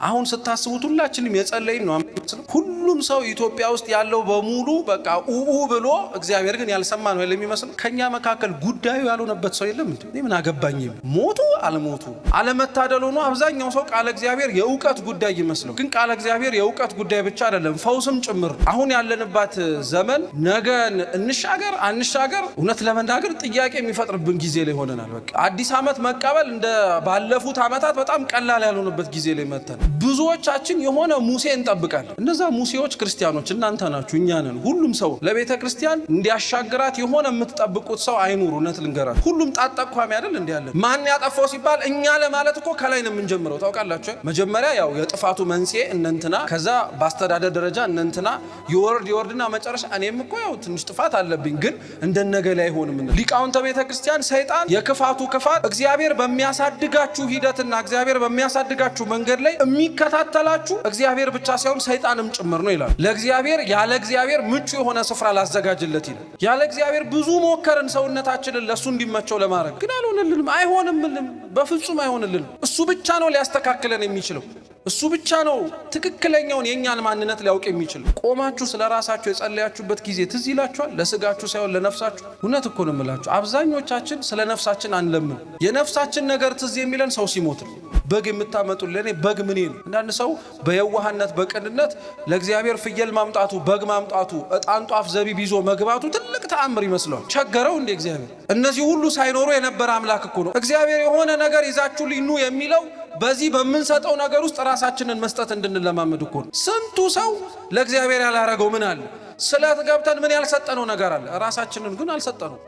አሁን ስታስቡት ሁላችንም የጸለይን ነው አመሰለ ሁሉም ሰው ኢትዮጵያ ውስጥ ያለው በሙሉ በቃ ኡኡ ብሎ እግዚአብሔር ግን ያልሰማ ነው ለሚመስል ከኛ መካከል ጉዳዩ ያልሆነበት ሰው የለም እንዴ ምን አገባኝ ሞቱ አልሞቱ አለመታደሉ ነው አብዛኛው ሰው ቃል እግዚአብሔር የእውቀት ጉዳይ ይመስለው ግን ቃል እግዚአብሔር የእውቀት ጉዳይ ብቻ አይደለም ፈውስም ጭምር አሁን ያለንባት ዘመን ነገን እንሻገር አንሻገር እውነት ለመናገር ጥያቄ የሚፈጥርብን ጊዜ ላይ ሆነናል በቃ አዲስ አመት መቀበል እንደ ባለፉት አመታት በጣም ቀላል ያልሆነበት ጊዜ ላይ መተን ብዙዎቻችን የሆነ ሙሴ እንጠብቃለን እነዛ ሙሴዎች ክርስቲያኖች እናንተ ናችሁ እኛ ነን ሁሉም ሰው ለቤተ ክርስቲያን እንዲያሻግራት የሆነ የምትጠብቁት ሰው አይኑር እውነት ልንገራችሁ ሁሉም ጣጣቋሚ አይደል እንዴ ያለ ማን ያጠፋው ሲባል እኛ ለማለት እኮ ከላይ ነው የምንጀምረው ታውቃላችሁ መጀመሪያ ያው የጥፋቱ መንስኤ እንንትና ከዛ በአስተዳደር ደረጃ እንንትና ይወርድና መጨረሻ እኔም እኮ ያው ትንሽ ጥፋት አለብኝ ግን እንደነገለ አይሆንም ሊቃውንተ ቤተ ክርስቲያን ሰይጣን የክፋቱ ክፋት እግዚአብሔር በሚያሳድጋችሁ ሂደትና እግዚአብሔር በሚያሳድጋችሁ መንገድ ላይ የሚከታተላችሁ እግዚአብሔር ብቻ ሳይሆን ሰይጣንም ጭምር ነው ይላል ለእግዚአብሔር ያለ እግዚአብሔር ምቹ የሆነ ስፍራ ላዘጋጅለት ይላል ያለ እግዚአብሔር ብዙ ሞከርን ሰውነታችንን ለሱ እንዲመቸው ለማድረግ ግን አልሆነልንም አይሆንምልንም በፍጹም አይሆንልንም እሱ ብቻ ነው ሊያስተካክለን የሚችለው እሱ ብቻ ነው ትክክለኛውን የኛን ማንነት ሊያውቅ የሚችል ቆማችሁ ስለራሳችሁ የጸለያችሁበት ጊዜ ትዝ ይላችኋል ለስጋችሁ ሳይሆን ለነፍሳችሁ እውነት እኮ ነው የምላችሁ አብዛኞቻችን ስለ ነፍሳችን አንለምን የነፍሳችን ነገር ትዝ የሚለን ሰው ሲሞት ነው በግ የምታመጡልኝ በግ ምን ነው አንዳንድ ሰው በየዋህነት በቅንነት ለእግዚአብሔር ፍየል ማምጣቱ በግ ማምጣቱ እጣን ጧፍ ዘቢብ ይዞ መግባቱ ትልቅ ተአምር ይመስላል ቸገረው እንደ እግዚአብሔር እነዚህ ሁሉ ሳይኖሩ የነበረ አምላክ እኮ ነው እግዚአብሔር የሆነ ነገር ይዛችሁልኝ ኑ የሚለው በዚህ በመንሰጠው ነገር ውስጥ ራሳችንን መስጠት እንድንለማመድ እኮ ነው ስንቱ ሰው ለእግዚአብሔር ያላረገው ምን አለ ስለት ገብተን ምን ያልሰጠነው ነገር አለ ራሳችንን ግን አልሰጠነው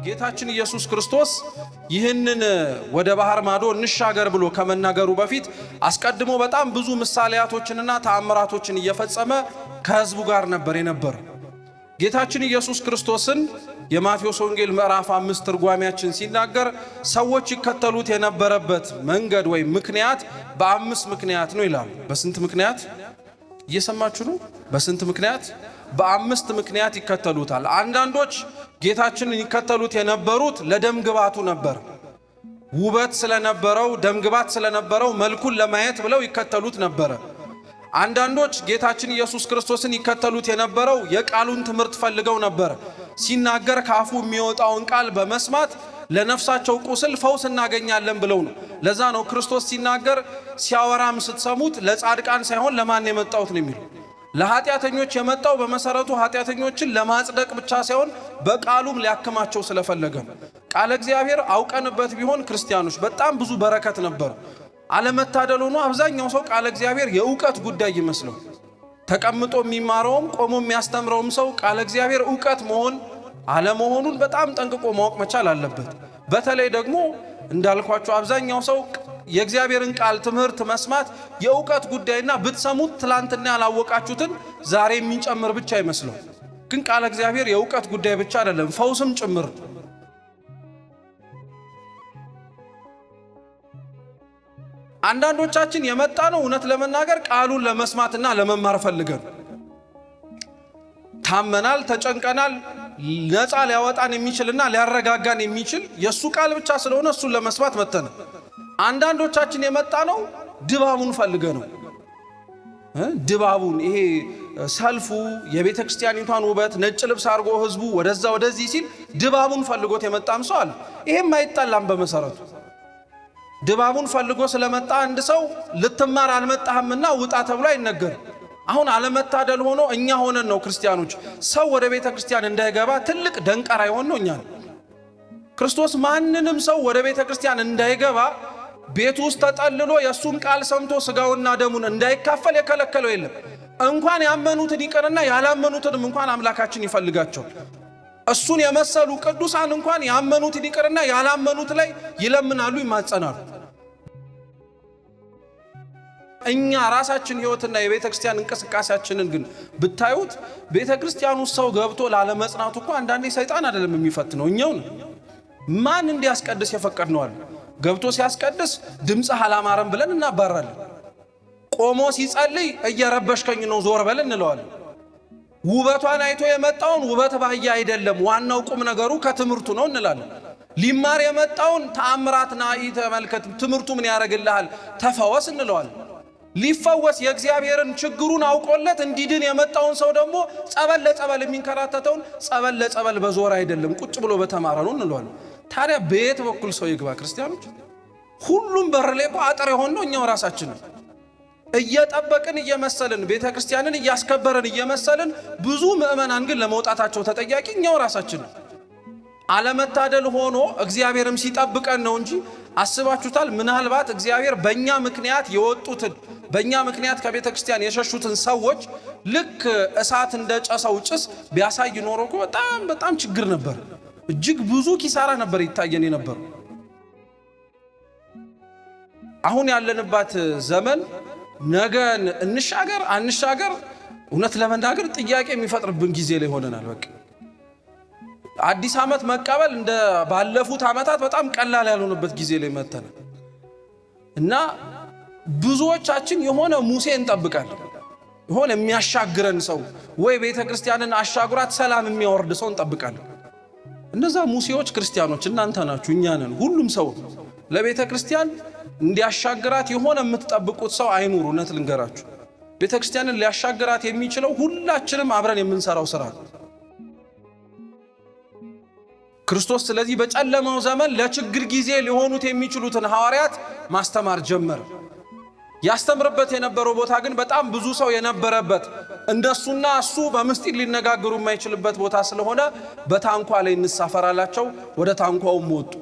ጌታችን ኢየሱስ ክርስቶስ ይህንን ወደ ባህር ማዶ እንሻገር ብሎ ከመናገሩ በፊት አስቀድሞ በጣም ብዙ ምሳሌያቶችንና ተአምራቶችን እየፈጸመ ከህዝቡ ጋር ነበር የነበረው ጌታችን ኢየሱስ ክርስቶስን የማቴዎስ ወንጌል ምዕራፍ 5 ትርጓሜያችን ሲናገር ሰዎች ይከተሉት የነበረበት መንገድ ወይ ምክንያት በአምስት ምክንያት ነው ይላል በስንት ምክንያት እየሰማችሁ ነው በስንት ምክንያት በአምስት ምክንያት ይከተሉታል አንዳንዶች ጌታችንን ይከተሉት የነበሩት ለደም ግባቱ ነበር ውበት ስለነበረው ደም ግባት ስለነበረው መልኩን ለማየት ብለው ይከተሉት ነበር አንዳንዶች ጌታችን ኢየሱስ ክርስቶስን ይከተሉት የነበረው የቃሉን ትምህርት ፈልገው ነበር ሲናገር ካፉ የሚወጣውን ቃል በመስማት ለነፍሳቸው ቁስል ፈውስ እናገኛለን ብለው ነው ለዛ ነው ክርስቶስ ሲናገር ሲያወራም ስትሰሙት ለጻድቃን ሳይሆን ለማን የመጣውት ነው የሚለው ለኃጢያተኞች የመጣው በመሰረቱ ኃጢያተኞችን ለማጽደቅ ብቻ ሳይሆን በቃሉም ሊያከማቸው ስለፈለገ ቃል እግዚአብሔር አውቀንበት ቢሆን ክርስቲያኖች በጣም ብዙ በረከት ነበር አለመታደሉ ነው አብዛኛው ሰው ቃል እግዚአብሔር የእውቀት ጉዳይ ይመስለው ተቀምጦ የሚማረውም ቆሞ የሚያስተምረውም ሰው ቃል እግዚአብሔር ዕውቀት መሆን አለመሆኑን በጣም ጠንቅቆ ማወቅ መቻል አለበት በተለይ ደግሞ እንዳልኳችሁ አብዛኛው ሰው የእግዚአብሔርን ቃል ትምህርት መስማት የእውቀት ጉዳይና ብትሰሙት ትላንትና ያላወቃችሁትን ዛሬ የሚጨምር ብቻ ይመስለው ግን ቃል እግዚአብሔር የእውቀት ጉዳይ ብቻ አይደለም ፈውስም ጭምር አንዳንዶቻችን የመጣ ነው እውነት ለመናገር ቃሉን ለመስማትና ለመማር ፈልገን ታመናል ተጨንቀናል ነፃ ሊያወጣን የሚችልና ሊያረጋጋን የሚችል የሱ ቃል ብቻ ስለሆነ እሱን ለመስማት መተነ አንዳንዶቻችን የመጣ ነው ድባቡን ፈልገ ነው ድባቡን ይሄ ሰልፉ የቤተ ክርስቲያኒቷን ውበት ነጭ ልብስ አርጎ ህዝቡ ወደዛ ወደዚህ ሲል ድባቡን ፈልጎት የመጣም ሰው አለ ይሄም አይጣላም በመሰረቱ ድባቡን ፈልጎ ስለመጣ አንድ ሰው ልትማር አልመጣህምና ውጣ ተብሎ አይነገርም አሁን አለመታደል ሆኖ እኛ ሆነን ነው ክርስቲያኖች ሰው ወደ ቤተ ክርስቲያን እንዳይገባ ትልቅ ደንቀራ ይሆን ነው እኛ ክርስቶስ ማንንም ሰው ወደ ቤተ ክርስቲያን እንዳይገባ ቤት ውስጥ ተጠልሎ የሱን ቃል ሰምቶ ስጋውና ደሙን እንዳይካፈል የከለከለው የለም እንኳን ያመኑትን ይቀርና ያላመኑትንም እንኳን አምላካችን ይፈልጋቸው እሱን የመሰሉ ቅዱሳን እንኳን ያመኑትን ይቀርና ያላመኑት ላይ ይለምናሉ ይማጸናሉ እኛ ራሳችን ህይወትና የቤተ ክርስቲያን እንቅስቃሴያችንን ግን ብታዩት ቤተ ክርስቲያኑ ሰው ገብቶ ላለመጽናቱ እኮ አንዳንዴ ሰይጣን አይደለም የሚፈትነው እኛው ነው ማን እንዲያስቀድስ የፈቀድነዋል ገብቶ ሲያስቀድስ ድምጽህ አላማረም ብለን እናባራለን ቆሞ ሲጸልይ እየረበሽከኝ ነው ዞር በል እንለዋለን ውበቷን አይቶ የመጣውን ውበት ባያ አይደለም፣ ዋናው ቁም ነገሩ ከትምህርቱ ነው እንላለን። ሊማር የመጣውን ተአምራት ናኢ ተመልከት፣ ትምህርቱ ምን ያደርግልሃል ተፈወስ እንለዋለን። ሊፈወስ የእግዚአብሔርን ችግሩን አውቆለት እንዲድን የመጣውን ሰው ደግሞ ጸበል ለጸበል የሚንከራተተውን ጸበል ለጸበል በዞር አይደለም ቁጭ ብሎ በተማረ ነው እንለዋለን። ታዲያ በየት በኩል ሰው ይግባ? ክርስቲያኖች ሁሉም በር ላይ አጥር የሆነው እኛው ራሳችን ነው። እየጠበቅን እየመሰልን ቤተክርስቲያንን እያስከበረን እየመሰልን ብዙ ምእመናን ግን ለመውጣታቸው ተጠያቂ እኛው ራሳችን ነው። አለመታደል ሆኖ እግዚአብሔርም ሲጠብቀን ነው እንጂ አስባችሁታል? ምናልባት እግዚአብሔር በእኛ ምክንያት የወጡትን በእኛ ምክንያት ከቤተክርስቲያን የሸሹትን ሰዎች ልክ እሳት እንደጨሰው ጭስ ቢያሳይ ኖሮ እኮ በጣም ችግር ነበር። እጅግ ብዙ ኪሳራ ነበር ይታየን የነበረው። አሁን ያለንባት ዘመን ነገን እንሻገር አንሻገር እውነት ለመናገር ጥያቄ የሚፈጥርብን ጊዜ ላይ ሆነናል። በቃ አዲስ ዓመት መቀበል እንደ ባለፉት ዓመታት በጣም ቀላል ያልሆነበት ጊዜ ላይ መተናል እና ብዙዎቻችን የሆነ ሙሴ እንጠብቃለን። የሆነ የሚያሻግረን ሰው ወይ ቤተክርስቲያንን አሻግራት ሰላም የሚያወርድ ሰው እንጠብቃለን። እነዛ ሙሴዎች ክርስቲያኖች እናንተ ናችሁ፣ እኛ ነን። ሁሉም ሰው ለቤተክርስቲያን እንዲያሻግራት የሆነ የምትጠብቁት ሰው አይኑር። እውነት ልንገራችሁ ቤተክርስቲያንን ሊያሻግራት የሚችለው ሁላችንም አብረን የምንሰራው ስራ ነው። ክርስቶስ ስለዚህ በጨለማው ዘመን ለችግር ጊዜ ሊሆኑት የሚችሉትን ሐዋርያት ማስተማር ጀመረ። ያስተምርበት የነበረው ቦታ ግን በጣም ብዙ ሰው የነበረበት እንደሱና እሱ በምስጢር ሊነጋገሩ የማይችልበት ቦታ ስለሆነ በታንኳ ላይ እንሳፈራላቸው። ወደ ታንኳውም ወጡ።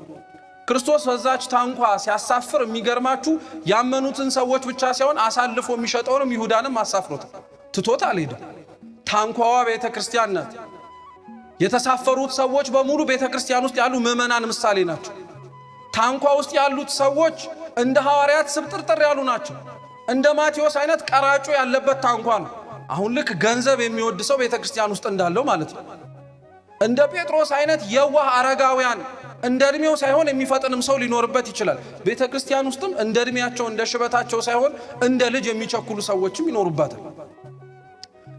ክርስቶስ በዛች ታንኳ ሲያሳፍር የሚገርማችሁ ያመኑትን ሰዎች ብቻ ሳይሆን አሳልፎ የሚሸጠውንም ይሁዳንም አሳፍሮት ትቶት አልሄደም። ታንኳዋ ቤተክርስቲያን ናት። የተሳፈሩት ሰዎች በሙሉ ቤተክርስቲያን ውስጥ ያሉ ምእመናን ምሳሌ ናቸው። ታንኳ ውስጥ ያሉት ሰዎች እንደ ሐዋርያት ስብጥርጥር ያሉ ናቸው። እንደ ማቴዎስ አይነት ቀራጩ ያለበት ታንኳ ነው። አሁን ልክ ገንዘብ የሚወድ ሰው ቤተክርስቲያን ውስጥ እንዳለው ማለት ነው። እንደ ጴጥሮስ አይነት የዋህ አረጋውያን እንደ እድሜው ሳይሆን የሚፈጥንም ሰው ሊኖርበት ይችላል። ቤተክርስቲያን ውስጥም እንደ እድሜያቸው እንደ ሽበታቸው ሳይሆን እንደ ልጅ የሚቸኩሉ ሰዎችም ይኖሩባታል።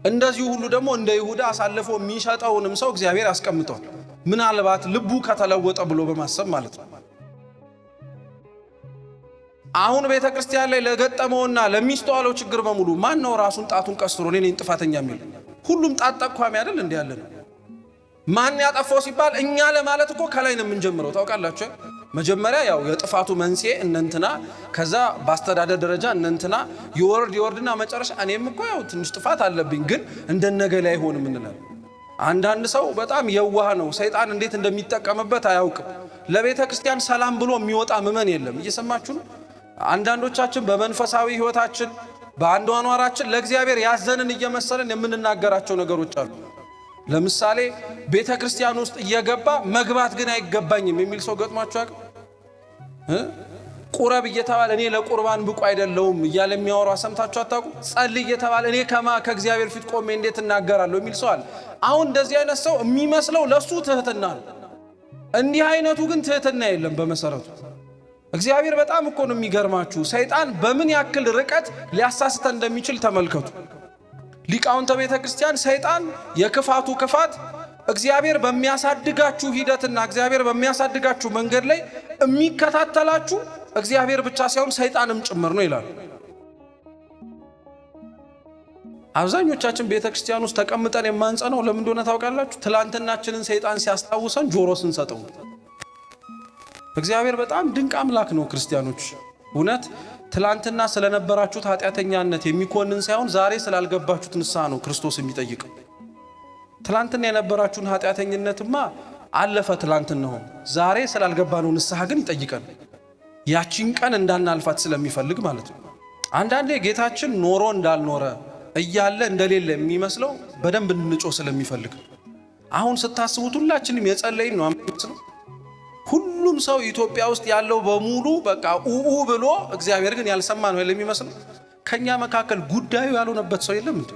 እንደዚሁ ሁሉ ደግሞ እንደ ይሁዳ አሳልፎ የሚሸጠውንም ሰው እግዚአብሔር ያስቀምጠዋል። ምናልባት ልቡ ከተለወጠ ብሎ በማሰብ ማለት ነው። አሁን ቤተክርስቲያን ላይ ለገጠመውና ለሚስተዋለው ችግር በሙሉ ማን ነው ራሱን ጣቱን ቀስሮ እኔ ነኝ ጥፋተኛ የሚል? ሁሉም ጣት ጠቋሚ አይደል እንዴ ያለን? ማን ያጠፋው ሲባል እኛ ለማለት እኮ ከላይ ነው የምንጀምረው። ታውቃላችሁ መጀመሪያ ያው የጥፋቱ መንስኤ እነንትና ከዛ በአስተዳደር ደረጃ እነንትና ይወርድና መጨረሻ እኔም እኮ ያው ትንሽ ጥፋት አለብኝ ግን እንደነገለ አይሆንም እንላለን። አንዳንድ ሰው በጣም የዋህ ነው። ሰይጣን እንዴት እንደሚጠቀምበት አያውቅም። ለቤተ ክርስቲያን ሰላም ብሎ የሚወጣ ምመን የለም። እየሰማችሁ ነው። አንዳንዶቻችን በመንፈሳዊ ህይወታችን በአንዷኗራችን ለእግዚአብሔር ያዘንን እየመሰለን የምንናገራቸው ነገሮች አሉ። ለምሳሌ ቤተ ክርስቲያን ውስጥ እየገባ መግባት ግን አይገባኝም የሚል ሰው ገጥሟችሁ ያውቃል? ቁረብ እየተባለ እኔ ለቁርባን ብቁ አይደለሁም እያለ የሚያወራ ሰምታችሁ አታውቁ? ጸልይ እየተባለ እኔ ከእግዚአብሔር ፊት ቆሜ እንዴት እናገራለሁ የሚል ሰው አለ። አሁን እንደዚህ አይነት ሰው የሚመስለው ለሱ ትህትና ነው። እንዲህ አይነቱ ግን ትህትና የለም በመሰረቱ። እግዚአብሔር በጣም እኮ ነው የሚገርማችሁ። ሰይጣን በምን ያክል ርቀት ሊያሳስተን እንደሚችል ተመልከቱ። ሊቃውንተ ቤተ ክርስቲያን ሰይጣን የክፋቱ ክፋት እግዚአብሔር በሚያሳድጋችሁ ሂደትና እግዚአብሔር በሚያሳድጋችሁ መንገድ ላይ የሚከታተላችሁ እግዚአብሔር ብቻ ሳይሆን ሰይጣንም ጭምር ነው ይላሉ። አብዛኞቻችን ቤተ ክርስቲያን ውስጥ ተቀምጠን የማንጸነው ለምን እንደሆነ ታውቃላችሁ? ትላንትናችንን ሰይጣን ሲያስታውሰን ጆሮ ስንሰጠው። እግዚአብሔር በጣም ድንቅ አምላክ ነው። ክርስቲያኖች እውነት ትላንትና ስለነበራችሁት ኃጢአተኛነት የሚኮንን ሳይሆን ዛሬ ስላልገባችሁት ንስሐ ነው ክርስቶስ የሚጠይቀው። ትላንትና የነበራችሁን ኃጢአተኝነትማ አለፈ ትላንትናው። ዛሬ ስላልገባነው ንስሐ ግን ይጠይቀን። ያቺን ቀን እንዳናልፋት ስለሚፈልግ ማለት ነው። አንዳንዴ ጌታችን ኖሮ እንዳልኖረ እያለ እንደሌለ የሚመስለው በደንብ እንጮህ ስለሚፈልግ። አሁን ስታስቡት ሁላችንም የጸለይን ነው አምስት ሁሉም ሰው ኢትዮጵያ ውስጥ ያለው በሙሉ በቃ ኡኡ ብሎ እግዚአብሔር ግን ያልሰማ ነው የሚመስለው። ከኛ መካከል ጉዳዩ ያልሆነበት ሰው የለም እንዴ?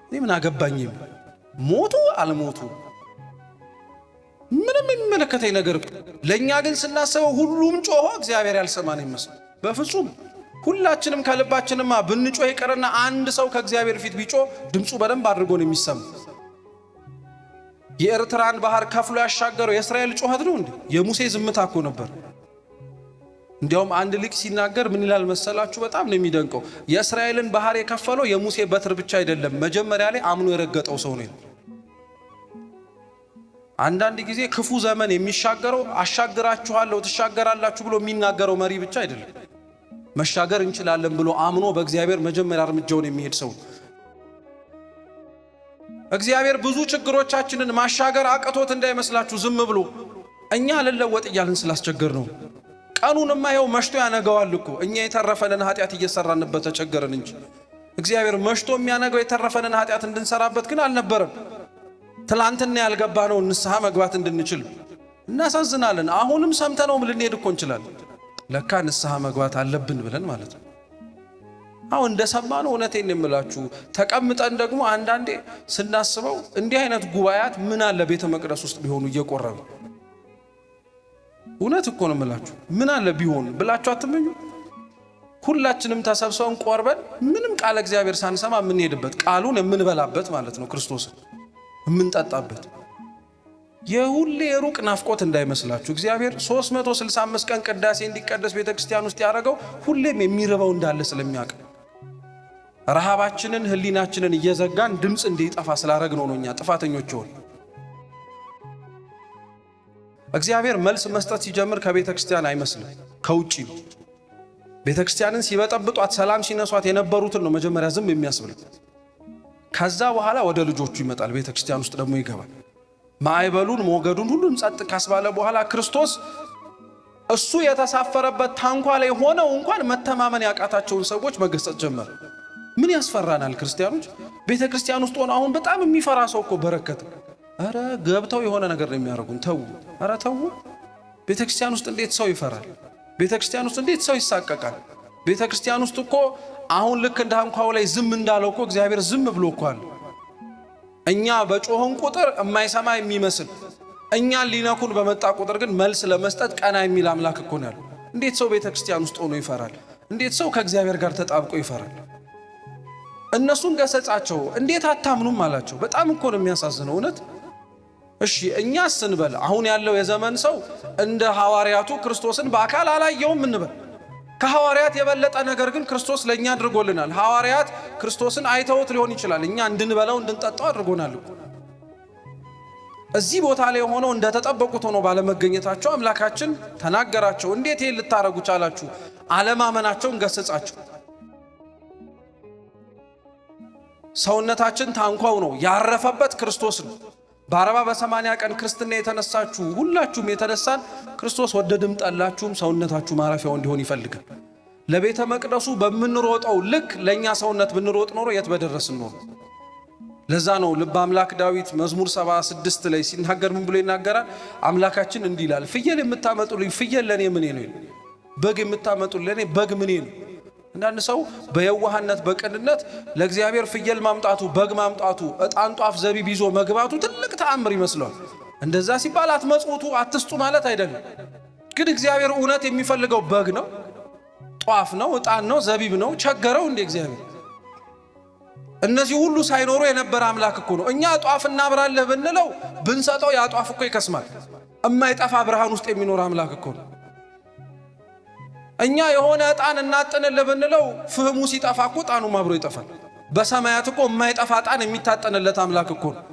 እኔ ምን አገባኝ? ሞቱ አልሞቱ ምንም የሚመለከተኝ ነገር። ለኛ ግን ስናስበው ሁሉም ጮሆ እግዚአብሔር ያልሰማን ይመስል። በፍጹም ሁላችንም ከልባችንማ ብንጮህ ይቀርና አንድ ሰው ከእግዚአብሔር ፊት ቢጮህ ድምፁ በደንብ አድርጎ ነው የሚሰማ። የኤርትራን ባህር ከፍሎ ያሻገረው የእስራኤል ጩኸት ነው እንዴ? የሙሴ ዝምታ እኮ ነበር። እንዲያውም አንድ ሊቅ ሲናገር ምን ይላል መሰላችሁ? በጣም ነው የሚደንቀው። የእስራኤልን ባህር የከፈለው የሙሴ በትር ብቻ አይደለም፣ መጀመሪያ ላይ አምኖ የረገጠው ሰው ነው። አንዳንድ ጊዜ ክፉ ዘመን የሚሻገረው አሻግራችኋለሁ ትሻገራላችሁ ብሎ የሚናገረው መሪ ብቻ አይደለም፣ መሻገር እንችላለን ብሎ አምኖ በእግዚአብሔር መጀመሪያ እርምጃውን የሚሄድ ሰው። እግዚአብሔር ብዙ ችግሮቻችንን ማሻገር አቅቶት እንዳይመስላችሁ ዝም ብሎ እኛ ልለወጥ እያልን ስላስቸገር ነው። ቀኑንማ ይኸው መሽቶ ያነጋዋል እኮ እኛ የተረፈንን ኃጢአት እየሰራንበት ተቸገርን እንጂ እግዚአብሔር መሽቶ የሚያነጋው የተረፈንን ኃጢአት እንድንሰራበት ግን አልነበረም። ትላንትና ያልገባነው ንስሐ መግባት እንድንችል እናሳዝናለን። አሁንም ሰምተነውም ልንሄድ እኮ እንችላለን። ለካ ንስሐ መግባት አለብን ብለን ማለት ነው። አሁን እንደሰማነው እውነቴን የምላችሁ ተቀምጠን ደግሞ አንዳንዴ ስናስበው እንዲህ አይነት ጉባኤያት ምን አለ ቤተ መቅደስ ውስጥ ቢሆኑ እየቆረቡ። እውነት እኮ ነው የምላችሁ፣ ምን አለ ቢሆን ብላችሁ አትመኙ? ሁላችንም ተሰብስበን ቆርበን ምንም ቃል እግዚአብሔር ሳንሰማ የምንሄድበት ቃሉን የምንበላበት ማለት ነው፣ ክርስቶስን የምንጠጣበት። የሁሌ ሩቅ ናፍቆት እንዳይመስላችሁ። እግዚአብሔር 365 ቀን ቅዳሴ እንዲቀደስ ቤተክርስቲያን ውስጥ ያደረገው ሁሌም የሚርበው እንዳለ ስለሚያውቅ ረሃባችንን ህሊናችንን እየዘጋን ድምፅ እንዲጠፋ ስላረግነው ነው እኛ ጥፋተኞች ሆን። እግዚአብሔር መልስ መስጠት ሲጀምር ከቤተክርስቲያን አይመስልም፣ ከውጪ ነው። ቤተክርስቲያንን ሲበጠብጧት ሰላም ሲነሷት የነበሩትን ነው መጀመሪያ ዝም የሚያስብል። ከዛ በኋላ ወደ ልጆቹ ይመጣል፣ ቤተክርስቲያን ውስጥ ደግሞ ይገባል። ማዕበሉን ሞገዱን ሁሉን ጸጥ ካስባለ በኋላ ክርስቶስ እሱ የተሳፈረበት ታንኳ ላይ ሆነው እንኳን መተማመን ያቃታቸውን ሰዎች መገሰጽ ጀመረ። ምን ያስፈራናል ክርስቲያኖች? ቤተክርስቲያን ውስጥ ሆነ አሁን በጣም የሚፈራ ሰው እኮ በረከት። አረ ገብተው የሆነ ነገር ነው የሚያደርጉን። ተው፣ አረ ተው። ቤተክርስቲያን ውስጥ እንዴት ሰው ይፈራል? ቤተክርስቲያን ውስጥ እንዴት ሰው ይሳቀቃል? ቤተክርስቲያን ውስጥ እኮ አሁን ልክ እንደ ታንኳው ላይ ዝም እንዳለው እኮ እግዚአብሔር ዝም ብሎ እኮ አለ። እኛ በጮህን ቁጥር የማይሰማ የሚመስል እኛን ሊነኩን በመጣ ቁጥር ግን መልስ ለመስጠት ቀና የሚል አምላክ እኮ ነው ያለው። እንዴት ሰው ቤተክርስቲያን ውስጥ ሆኖ ይፈራል? እንዴት ሰው ከእግዚአብሔር ጋር ተጣብቆ ይፈራል? እነሱን ገሰጻቸው። እንዴት አታምኑም አላቸው። በጣም እኮ ነው የሚያሳዝነው እውነት። እሺ እኛ ስንበል አሁን ያለው የዘመን ሰው እንደ ሐዋርያቱ ክርስቶስን በአካል አላየውም እንበል። ከሐዋርያት የበለጠ ነገር ግን ክርስቶስ ለኛ አድርጎልናል። ሐዋርያት ክርስቶስን አይተውት ሊሆን ይችላል፣ እኛ እንድንበላው እንድንጠጣው አድርጎናል። እዚህ ቦታ ላይ ሆነው እንደተጠበቁት ሆኖ ባለመገኘታቸው አምላካችን ተናገራቸው። እንዴት ይሄን ልታረጉ ቻላችሁ? አለማመናቸውን ገሰጻቸው። ሰውነታችን ታንኳው ነው፣ ያረፈበት ክርስቶስ ነው። በ40 በ80 ቀን ክርስትና የተነሳችሁ ሁላችሁም የተነሳን ክርስቶስ ወደድም ጠላችሁም ሰውነታችሁ ማረፊያው እንዲሆን ይፈልጋል። ለቤተ መቅደሱ በምንሮጠው ልክ ለኛ ሰውነት ብንሮጥ ኖሮ የት በደረስን ኖሮ። ለዛ ነው ልበ አምላክ ዳዊት መዝሙር 76 ላይ ሲናገር ምን ብሎ ይናገራል? አምላካችን እንዲህ ይላል፣ ፍየል የምታመጡልኝ ፍየል ለኔ ምኔ ነው? በግ የምታመጡልኝ ለኔ በግ ምኔ ነው? አንዳንድ ሰው በየዋህነት በቅንነት ለእግዚአብሔር ፍየል ማምጣቱ በግ ማምጣቱ ዕጣን ጧፍ ዘቢብ ይዞ መግባቱ ትልቅ ተአምር ይመስላል። እንደዛ ሲባል አትመጽውቱ አትስጡ ማለት አይደለም። ግን እግዚአብሔር እውነት የሚፈልገው በግ ነው፣ ጧፍ ነው፣ ዕጣን ነው፣ ዘቢብ ነው። ቸገረው እንደ እግዚአብሔር? እነዚህ ሁሉ ሳይኖሩ የነበረ አምላክ እኮ ነው። እኛ ጧፍ እናብራለህ ብንለው ብንሰጠው ያ ጧፍ እኮ ይከስማል። የማይጠፋ ብርሃን ውስጥ የሚኖር አምላክ እኮ ነው። እኛ የሆነ ዕጣን እናጥንልህ ብንለው ፍህሙ ሲጠፋ እኮ ዕጣኑም አብሮ ይጠፋል። በሰማያት እኮ የማይጠፋ ዕጣን የሚታጠንለት አምላክ እኮ ነው።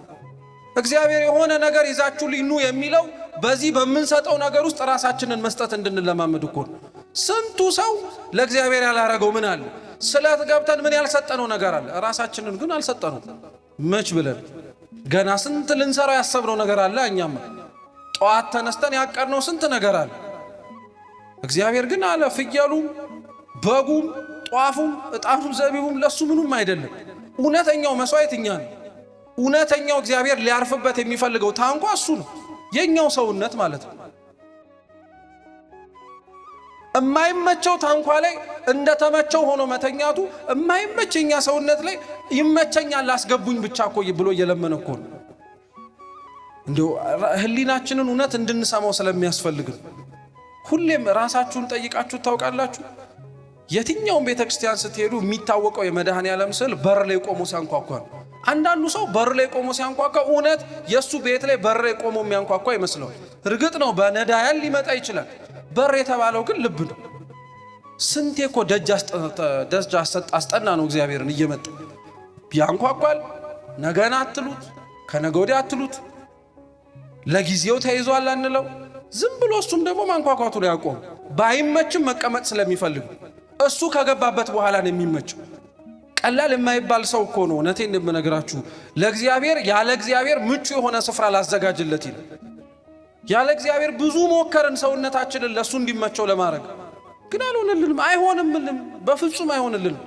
እግዚአብሔር የሆነ ነገር ይዛችሁ ሊኑ የሚለው በዚህ በምንሰጠው ነገር ውስጥ ራሳችንን መስጠት እንድንለማመድ እኮ ነው። ስንቱ ሰው ለእግዚአብሔር ያላረገው ምን አለ? ስለት ገብተን ምን ያልሰጠነው ነገር አለ? ራሳችንን ግን አልሰጠነው። መች ብለን ገና ስንት ልንሰራው ያሰብነው ነገር አለ። እኛማ ጠዋት ተነስተን ያቀርነው ስንት ነገር አለ። እግዚአብሔር ግን አለ ፍየሉም በጉም ጧፉም ዕጣኑም ዘቢቡም ለሱ ምኑም አይደለም። እውነተኛው መስዋዕት እኛ ነው። እውነተኛው እግዚአብሔር ሊያርፍበት የሚፈልገው ታንኳ እሱ ነው፣ የኛው ሰውነት ማለት ነው። የማይመቸው ታንኳ ላይ እንደተመቸው ሆኖ መተኛቱ የማይመቸኛ ሰውነት ላይ ይመቸኛል አስገቡኝ ብቻ እኮ ብሎ እየለመነ እኮ ነው። እንደው ህሊናችንን እውነት እንድንሰማው ስለሚያስፈልግ ሁሌም ራሳችሁን ጠይቃችሁ ታውቃላችሁ? የትኛውም ቤተክርስቲያን ስትሄዱ የሚታወቀው የመድኃኔዓለም ስዕል በር ላይ ቆሞ ሲያንኳኳ ነው። አንዳንዱ ሰው በር ላይ ቆሞ ሲያንኳኳ እውነት የሱ ቤት ላይ በር ላይ ቆሞ የሚያንኳኳ ይመስለው። እርግጥ ነው በነዳያን ሊመጣ ይችላል። በር የተባለው ግን ልብ ነው። ስንቴ እኮ ደጅ አስጠና ነው እግዚአብሔርን እየመጣ ቢያንኳኳል። ነገና አትሉት፣ ከነገ ወዲያ አትሉት፣ ለጊዜው ተይዟል አንለው። ዝም ብሎ እሱም ደግሞ ማንኳኳቱን ያቆም። ባይመችም መቀመጥ ስለሚፈልግ እሱ ከገባበት በኋላ ነው የሚመቸው። ቀላል የማይባል ሰው እኮ ነው። እውነቴን እንደምነግራችሁ ለእግዚአብሔር ያለ እግዚአብሔር ምቹ የሆነ ስፍራ ላዘጋጅለት ይላል። ያለ እግዚአብሔር ብዙ ሞከርን ሰውነታችንን ለሱ እንዲመቸው ለማድረግ ግን አልሆነልንም። አይሆንምልንም፣ በፍጹም አይሆንልንም።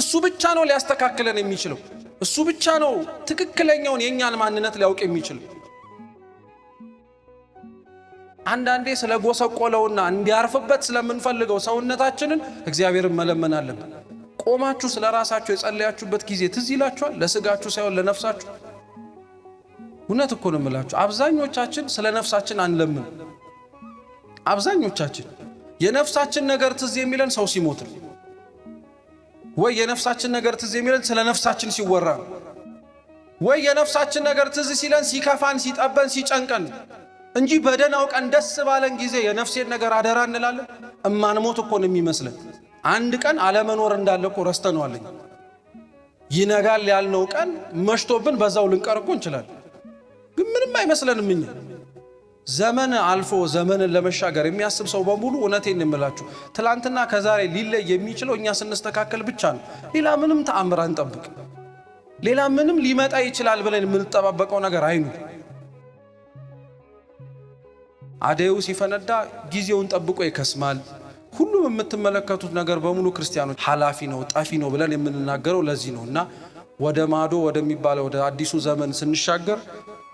እሱ ብቻ ነው ሊያስተካክለን የሚችለው። እሱ ብቻ ነው ትክክለኛውን የኛን ማንነት ሊያውቅ የሚችለው። አንዳንዴ ስለ ጎሰቆለውና እንዲያርፍበት ስለምንፈልገው ሰውነታችንን እግዚአብሔርን መለመን አለብን። ቆማችሁ ስለ ራሳችሁ የጸለያችሁበት ጊዜ ትዝ ይላችኋል? ለስጋችሁ ሳይሆን ለነፍሳችሁ። እውነት እኮ ነው የምላችሁ። አብዛኞቻችን ስለ ነፍሳችን አንለምን። አብዛኞቻችን የነፍሳችን ነገር ትዝ የሚለን ሰው ሲሞት ነው፣ ወይ የነፍሳችን ነገር ትዝ የሚለን ስለ ነፍሳችን ሲወራ ነው፣ ወይ የነፍሳችን ነገር ትዝ ሲለን ሲከፋን፣ ሲጠበን፣ ሲጨንቀን እንጂ በደናው ቀን ደስ ባለን ጊዜ የነፍሴን ነገር አደራ እንላለን። እማንሞት እኮ ነው የሚመስለን። አንድ ቀን አለመኖር እንዳለ እኮ ረስተነዋል። ይነጋል ያልነው ቀን መሽቶብን በዛው ልንቀር እኮ እንችላለን። ግን ምንም አይመስለንም። እኛ ዘመን አልፎ ዘመንን ለመሻገር የሚያስብ ሰው በሙሉ እውነቴን እንምላችሁ ትላንትና ከዛሬ ሊለይ የሚችለው እኛ ስንስተካከል ብቻ ነው። ሌላ ምንም ተአምር አንጠብቅ። ሌላ ምንም ሊመጣ ይችላል ብለን የምንጠባበቀው ነገር አይኑር። አደዩ ሲፈነዳ ጊዜውን ጠብቆ ይከስማል። ሁሉም የምትመለከቱት ነገር በሙሉ ክርስቲያኖች ሐላፊ ነው፣ ጠፊ ነው ብለን የምንናገረው ለዚህ ነው። እና ወደ ማዶ ወደሚባለው ወደ አዲሱ ዘመን ስንሻገር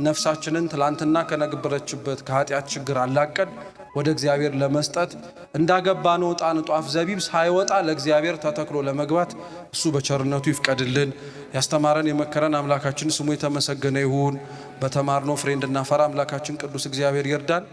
ነፍሳችንን ትላንትና ከነበረችበት ከኃጢአት ችግር አላቀን ወደ እግዚአብሔር ለመስጠት እንዳገባነው ዕጣን ጧፍ ዘቢብ ሳይወጣ ለእግዚአብሔር ተተክሎ ለመግባት እሱ በቸርነቱ ይፍቀድልን። ያስተማረን የመከረን አምላካችን ስሙ የተመሰገነ ይሁን። በተማርነው ፍሬ እንድናፈራ አምላካችን ቅዱስ እግዚአብሔር ይርዳን።